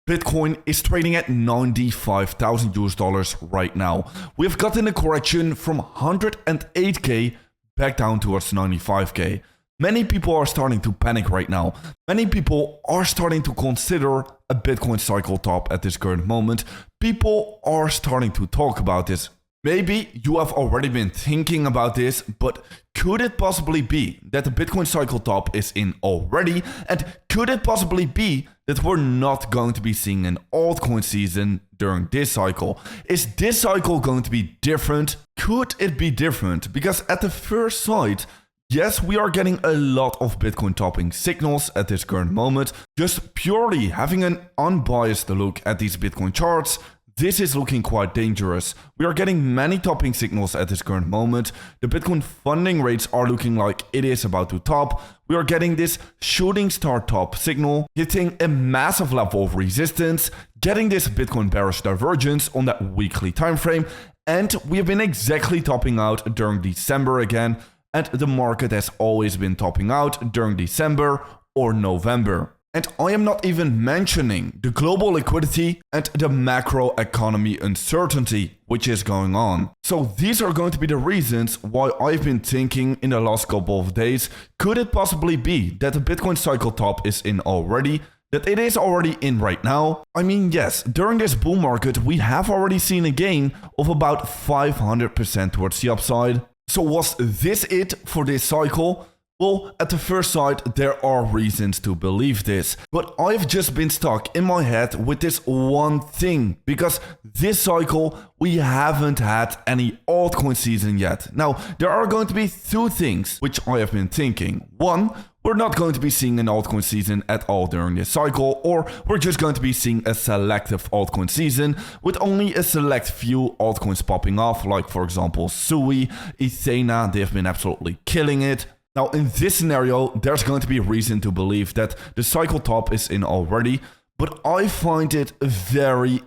Bitcoin is trading at 95,000 US dollars right now. We've gotten a correction from 108k back down towards 95k. Many people are starting to panic right now. Many people are starting to consider a Bitcoin cycle top at this current moment. People are starting to talk about this. Maybe you have already been thinking about this, but could it possibly be that the Bitcoin cycle top is in already? And could it possibly be that we're not going to be seeing an altcoin season during this cycle? Is this cycle going to be different? Could it be different? Because at the first sight, yes, we are getting a lot of Bitcoin topping signals at this current moment. Just purely having an unbiased look at these Bitcoin charts, this is looking quite dangerous. We are getting many topping signals at this current moment. The Bitcoin funding rates are looking like it is about to top. We are getting this shooting star top signal, hitting a massive level of resistance, getting this Bitcoin bearish divergence on that weekly time frame, and we have been exactly topping out during December again. And the market has always been topping out during December or November. And I am not even mentioning the global liquidity and the macroeconomy uncertainty which is going on. So these are going to be the reasons why I've been thinking in the last couple of days, could it possibly be that the Bitcoin cycle top is in already? That it is already in right now? I mean, yes, during this bull market, we have already seen a gain of about 500% towards the upside. So was this it for this cycle? Well, at the first sight, there are reasons to believe this. But I've just been stuck in my head with this one thing. Because this cycle, we haven't had any altcoin season yet. Now, there are going to be two things which I have been thinking. One, we're not going to be seeing an altcoin season at all during this cycle, or we're just going to be seeing a selective altcoin season with only a select few altcoins popping off, like for example Sui, Ethena, they've been absolutely killing it. Now in this scenario, there's going to be a reason to believe that the cycle top is in already, but I find it very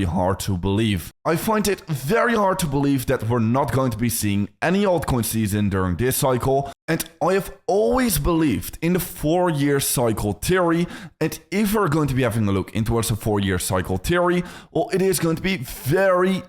hard to believe. I find it very hard to believe that we're not going to be seeing any altcoin season during this cycle. And I have always believed in the 4-year cycle theory. And if we're going to be having a look into a 4-year cycle theory, well, it is going to be very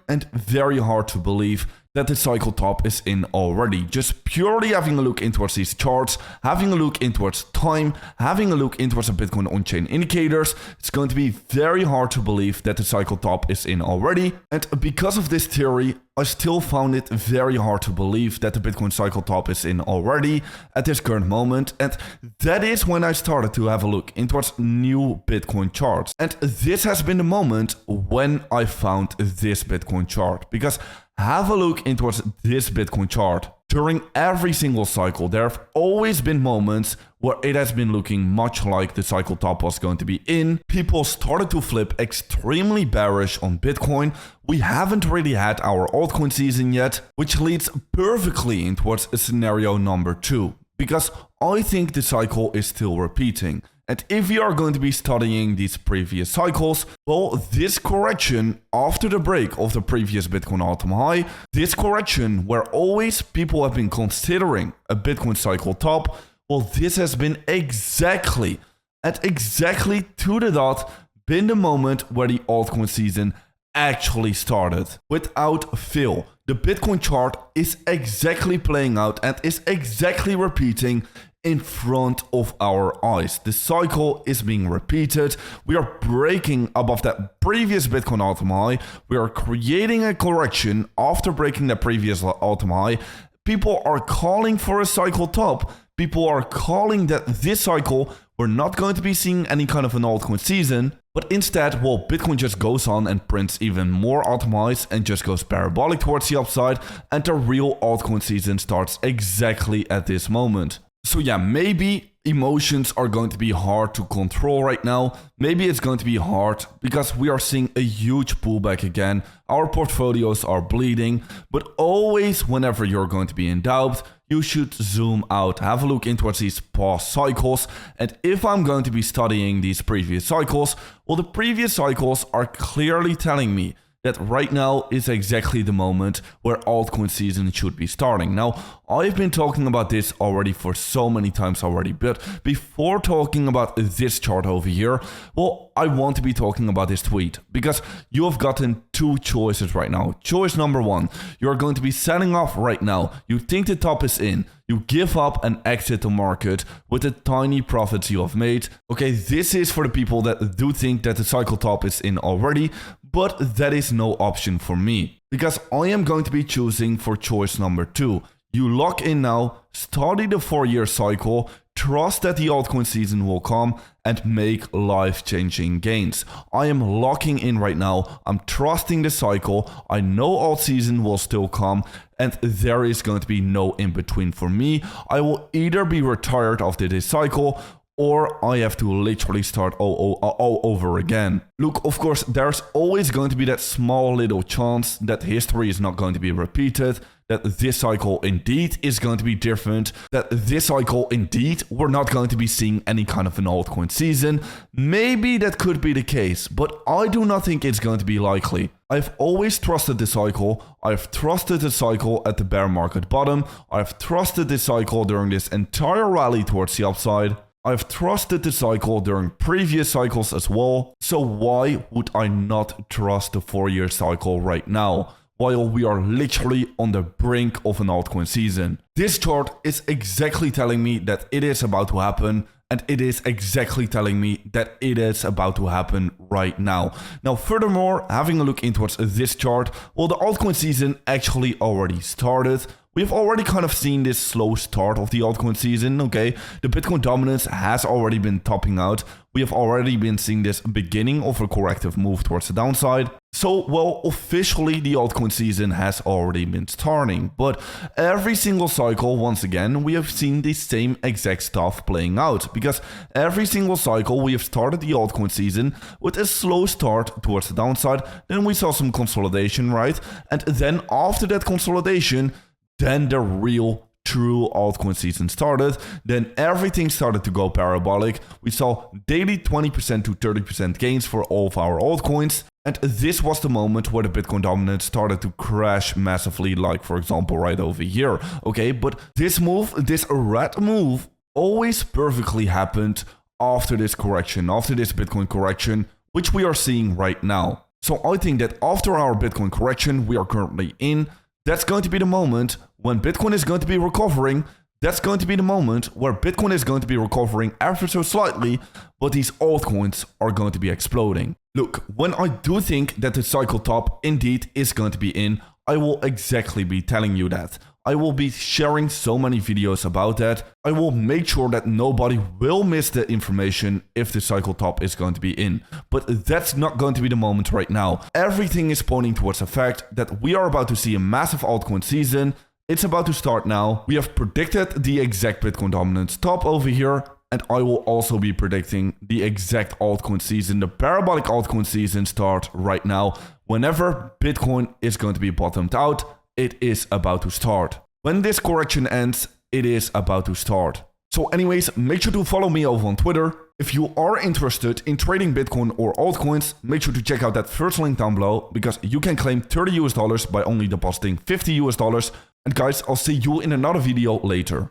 hard to believe that the cycle top is in already. Just purely having a look into these charts, having a look into time, having a look into the Bitcoin on-chain indicators, it's going to be very hard to believe that the cycle top is in already. And because of this theory, I still found it very hard to believe that the Bitcoin cycle top is in already at this current moment. And that is when I started to have a look into new Bitcoin charts. And this has been the moment when I found this Bitcoin chart. Because have a look into this Bitcoin chart. During every single cycle, there have always been moments where it has been looking much like the cycle top was going to be in. People started to flip extremely bearish on Bitcoin. We haven't really had our altcoin season yet, which leads perfectly into scenario number 2. Because I think the cycle is still repeating. And if you are going to be studying these previous cycles, well, this correction after the break of the previous Bitcoin all-time high, this correction where always people have been considering a Bitcoin cycle top, well, this has been exactly to the dot been the moment where the altcoin season actually started. Without fail, the Bitcoin chart is exactly playing out and is exactly repeating in front of our eyes. The cycle is being repeated. We are breaking above that previous Bitcoin all-time high. We are creating a correction after breaking the previous all-time high. People are calling for a cycle top. People are calling that this cycle we're not going to be seeing any kind of an altcoin season, but instead, well, Bitcoin just goes on and prints even more all-time highs and just goes parabolic towards the upside, and the real altcoin season starts exactly at this moment. So yeah, maybe emotions are going to be hard to control right now. Maybe it's going to be hard because we are seeing a huge pullback again. Our portfolios are bleeding, but always whenever you're going to be in doubt, you should zoom out, have a look into these past cycles. And if I'm going to be studying these previous cycles, well, the previous cycles are clearly telling me that right now is exactly the moment where altcoin season should be starting. Now, I've been talking about this already for so many times already, but before talking about this chart over here, well, I want to be talking about this tweet because you have gotten two choices right now. Choice number one, you're going to be selling off right now. You think the top is in. You give up and exit the market with the tiny profits you have made. Okay, this is for the people that do think that the cycle top is in already, but that is no option for me because I am going to be choosing for choice number two. You lock in now, study the 4-year cycle, trust that the altcoin season will come and make life-changing gains. I am locking in right now. I'm trusting the cycle. I know alt season will still come and there is going to be no in between for me. I will either be retired after this cycle or I have to literally start all over again. Look, of course, there's always going to be that small little chance that history is not going to be repeated, that this cycle indeed is going to be different, that this cycle indeed we're not going to be seeing any kind of an altcoin season. Maybe that could be the case, but I do not think it's going to be likely. I've always trusted the cycle. I've trusted the cycle at the bear market bottom. I've trusted the cycle during this entire rally towards the upside. I've trusted the cycle during previous cycles as well. So why would I not trust the 4-year cycle right now, while we are literally on the brink of an altcoin season? This chart is exactly telling me that it is about to happen, and it is exactly telling me that it is about to happen right now. Now, furthermore, having a look into this chart, well, the altcoin season actually already started. We've already kind of seen this slow start of the altcoin season, okay? The Bitcoin dominance has already been topping out. We have already been seeing this beginning of a corrective move towards the downside. So, well, officially the altcoin season has already been starting. But every single cycle, once again, we have seen the same exact stuff playing out. Because every single cycle, we have started the altcoin season with a slow start towards the downside. Then we saw some consolidation, right? And then after that consolidation, then the real true altcoin season started. Then everything started to go parabolic. We saw daily 20% to 30% gains for all of our altcoins. And this was the moment where the Bitcoin dominance started to crash massively, like for example right over here. Okay, but this move, this red move, always perfectly happened after this correction, after this Bitcoin correction, which we are seeing right now. So I think that after our Bitcoin correction we are currently in, that's going to be the moment when Bitcoin is going to be recovering. That's going to be the moment where Bitcoin is going to be recovering ever so slightly, but these altcoins are going to be exploding. Look, when I do think that the cycle top indeed is going to be in, I will exactly be telling you that. I will be sharing so many videos about that. I will make sure that nobody will miss the information if the cycle top is going to be in. But that's not going to be the moment right now. Everything is pointing towards the fact that we are about to see a massive altcoin season. It's about to start now. We have predicted the exact Bitcoin dominance top over here. And I will also be predicting the exact altcoin season, the parabolic altcoin season start right now. Whenever Bitcoin is going to be bottomed out, it is about to start. When this correction ends, it is about to start. So anyways, make sure to follow me over on Twitter. If you are interested in trading Bitcoin or altcoins, make sure to check out that first link down below because you can claim $30 by only depositing $50. And guys, I'll see you in another video later.